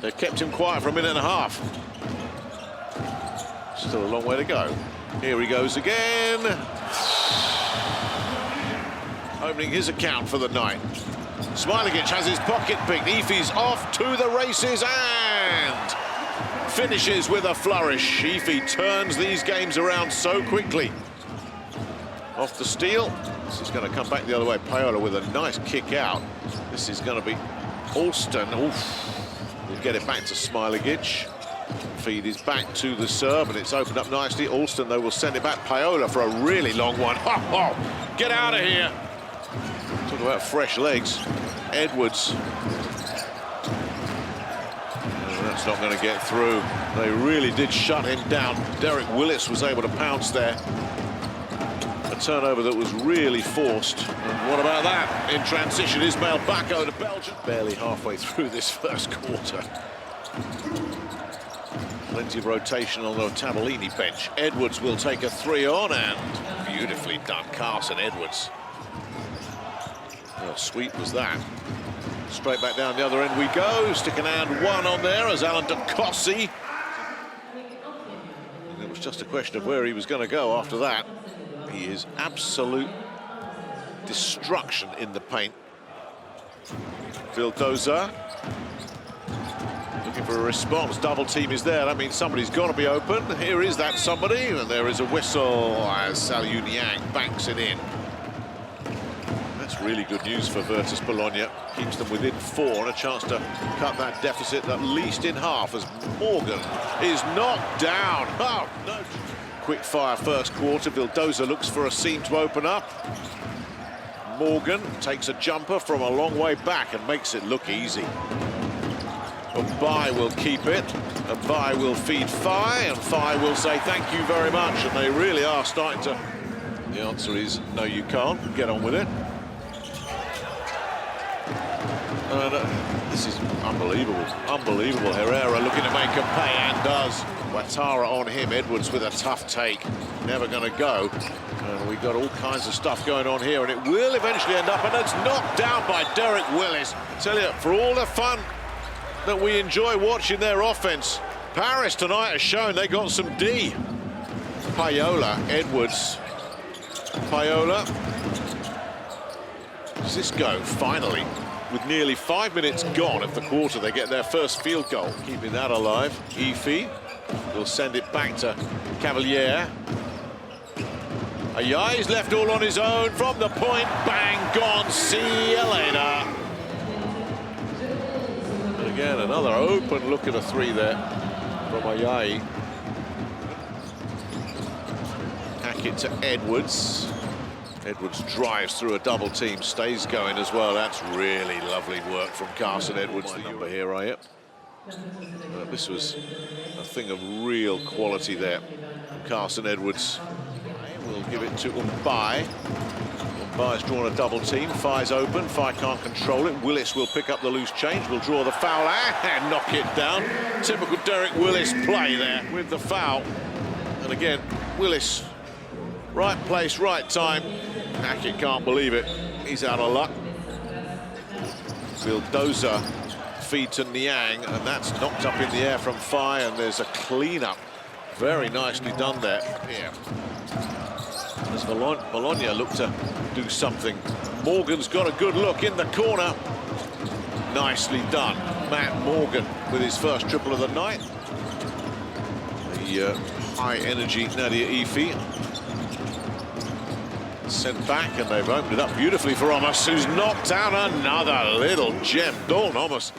They've kept him quiet for a minute and a half. Still a long way to go. Here he goes again. Opening his account for the night. Smailagic has his pocket picked. Hifi's off to the races and finishes with a flourish. Hifi turns these games around so quickly. Off the steal. This is going to come back the other way. Payola with a nice kick out. This is going to be Alston. Oof. We'll get it back to Smailagic. Feed is back to the serve, and it's opened up nicely. Alston, though, will send it back. Payola for a really long one. Get out of here. Talk about fresh legs. Edwards. That's not going to get through. They really did shut him down. Derek Willis was able to pounce there. A turnover that was really forced. And what about that? In transition, Ismail Bako to Belgium. Barely halfway through this first quarter. Plenty of rotation on the Tavolini bench. Edwards will take a 3 on, and beautifully done, Carson Edwards. How sweet was that? Straight back down the other end we go. Stick an and 1 on there as Alan DeCossi. And it was just a question of where he was going to go after that. He is absolute destruction in the paint. Vildoza. Looking for a response. Double team is there. That means somebody's got to be open. Here is that somebody, and there is a whistle as Saliu Niang banks it in. That's really good news for Virtus Bologna. Keeps them within 4 and a chance to cut that deficit at least in half as Morgan is knocked down. Oh, no. Quick fire first quarter. Vildoza looks for a seam to open up. Morgan takes a jumper from a long way back and makes it look easy. M'baye will keep it. M'baye will feed Fi, and Fi will say thank you very much. And they really are starting to. The answer is no, you can't. Get on with it. This is unbelievable. Unbelievable. Herrera looking to make a pay and does. Ouattara on him. Edwards with a tough take. Never going to go. And we've got all kinds of stuff going on here, and it will eventually end up. And it's knocked down by Derek Willis. I tell you, for all the fun that we enjoy watching their offense, Paris tonight has shown they got some D. Payola, Edwards. Payola. Does this go finally? With nearly 5 minutes gone of the quarter, they get their first field goal. Keeping that alive. Hifi will send it back to Cavalier. Ayayi's left all on his own from the point. Bang, gone. See you later. And again, another open look at a 3 there from Ayayi. Hack it to Edwards. Edwards drives through a double team, stays going as well. That's really lovely work from Carson Edwards. The number here, are you? This was a thing of real quality there from Carson Edwards. We'll give it to M'baye. M'baye's drawn a double team. Fi's open. Fi can't control it. Willis will pick up the loose change. Will draw the foul and knock it down. Typical Derek Willis play there with the foul. And again, Willis, right place, right time. Hackett can't believe it. He's out of luck. Vildoza feed to Niang, and that's knocked up in the air from Fi, and there's a clean-up. Very nicely done there. Yeah. As Bologna look to do something. Morgan's got a good look in the corner. Nicely done. Matt Morgan with his first triple of the night. The high-energy Nadir Hifi sent back, and they've opened it up beautifully for Amos, who's knocked down another little gem. Dawn Amos.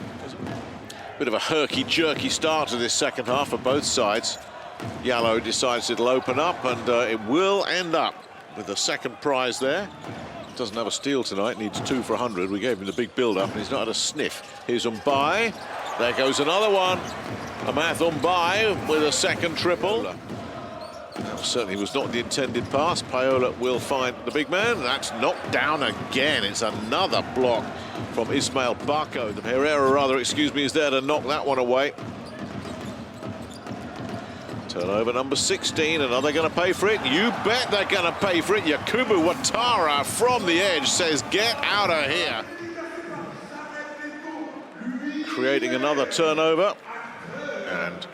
Bit of a herky-jerky start to this second half for both sides. Yallo decides it'll open up, and it will end up with the second prize there. Doesn't have a steal tonight, needs 2 for 100. We gave him the big build-up, and he's not had a sniff. Here's M'baye. There goes another one. Amath M'baye with a second triple. That certainly was not the intended pass. Payola will find the big man. That's knocked down again. It's another block from Ismail Bako. The Herrera, rather, excuse me, is there to knock that one away. Turnover number 16, and are they going to pay for it? You bet they're going to pay for it. Yakubu Ouattara from the edge says, get out of here. creating another turnover. And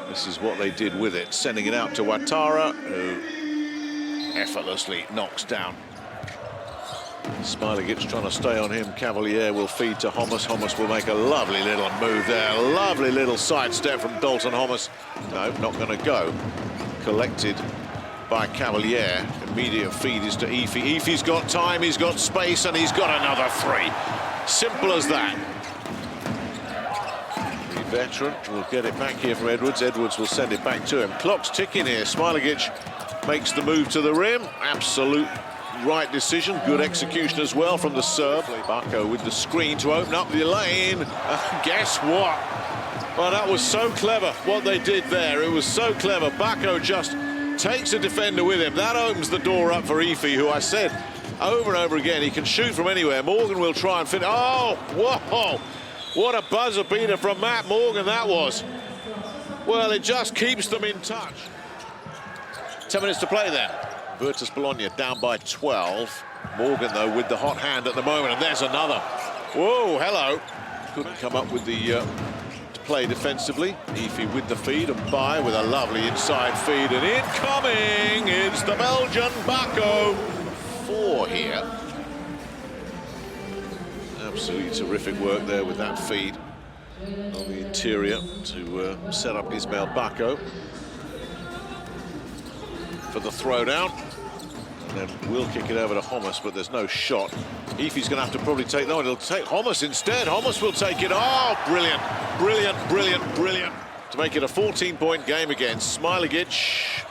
this is what they did with it, sending it out to Ouattara, who effortlessly knocks down Smailagic, trying to stay on him. Cavalier will feed to Homos. Homos will make a lovely little move there. Lovely little sidestep from Dalton Homos. No, not going to go. Collected by Cavalier. Immediate feed is to Hifi. Hifi's got time, he's got space, and he's got another three. Simple as that. The veteran will get it back here from Edwards. Edwards will send it back to him. Clock's ticking here. Smailagic makes the move to the rim. Absolute right decision. Good execution as well from the serve. Bako with the screen to open up the lane. Guess what? Well, that was so clever what they did there. It was so clever. Bako just takes a defender with him. That opens the door up for Hifi, who I said over and over again, he can shoot from anywhere. Morgan will try and finish. Oh, whoa! What a buzzer beater from Matt Morgan that was. Well, it just keeps them in touch. 10 minutes to play then. Virtus Bologna down by 12. Morgan, though, with the hot hand at the moment, and there's another. Whoa, hello. Couldn't come up with the to play defensively. Hifi with the feed, and M'baye with a lovely inside feed, and incoming is the Belgian Bako. 4 here. Absolutely terrific work there with that feed on the interior to set up Ismail Bako for the throwdown. And then we'll kick it over to Homos, but there's no shot. Hifi's going to have to probably take that one. He'll take Homos instead. Homos will take it. Oh, brilliant, brilliant, brilliant, brilliant. To make it a 14-point game against Smailagic.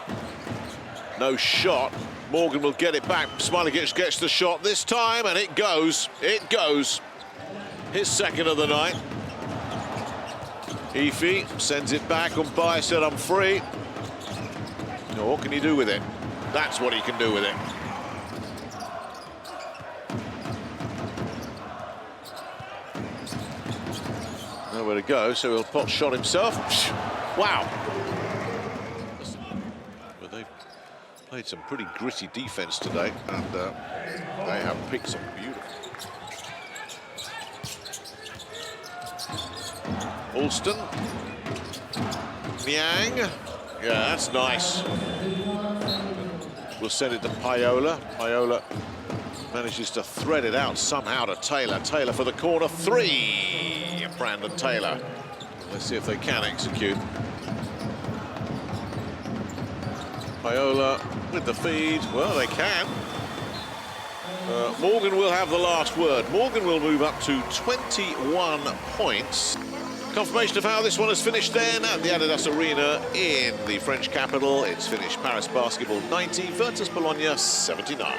No shot. Morgan will get it back. Smailagic gets the shot this time, and it goes. It goes. His second of the night. Hifi sends it back. M'baye said, I'm free. Now, what can he do with it? That's what he can do with it. Nowhere to go, so he'll pot shot himself. Wow. But they've played some pretty gritty defense today, and they have picked some beautiful. Alston. Niang. Yeah, that's nice. We'll send it to Payola. Payola manages to thread it out somehow to Taylor. Taylor for the corner three. Brandon Taylor. Let's see if they can execute. Payola with the feed. Well, they can. Morgan will have the last word. Morgan will move up to 21 points. Confirmation of how this one has finished then at the Adidas Arena in the French capital. It's finished Paris Basketball 90, Virtus Bologna 79.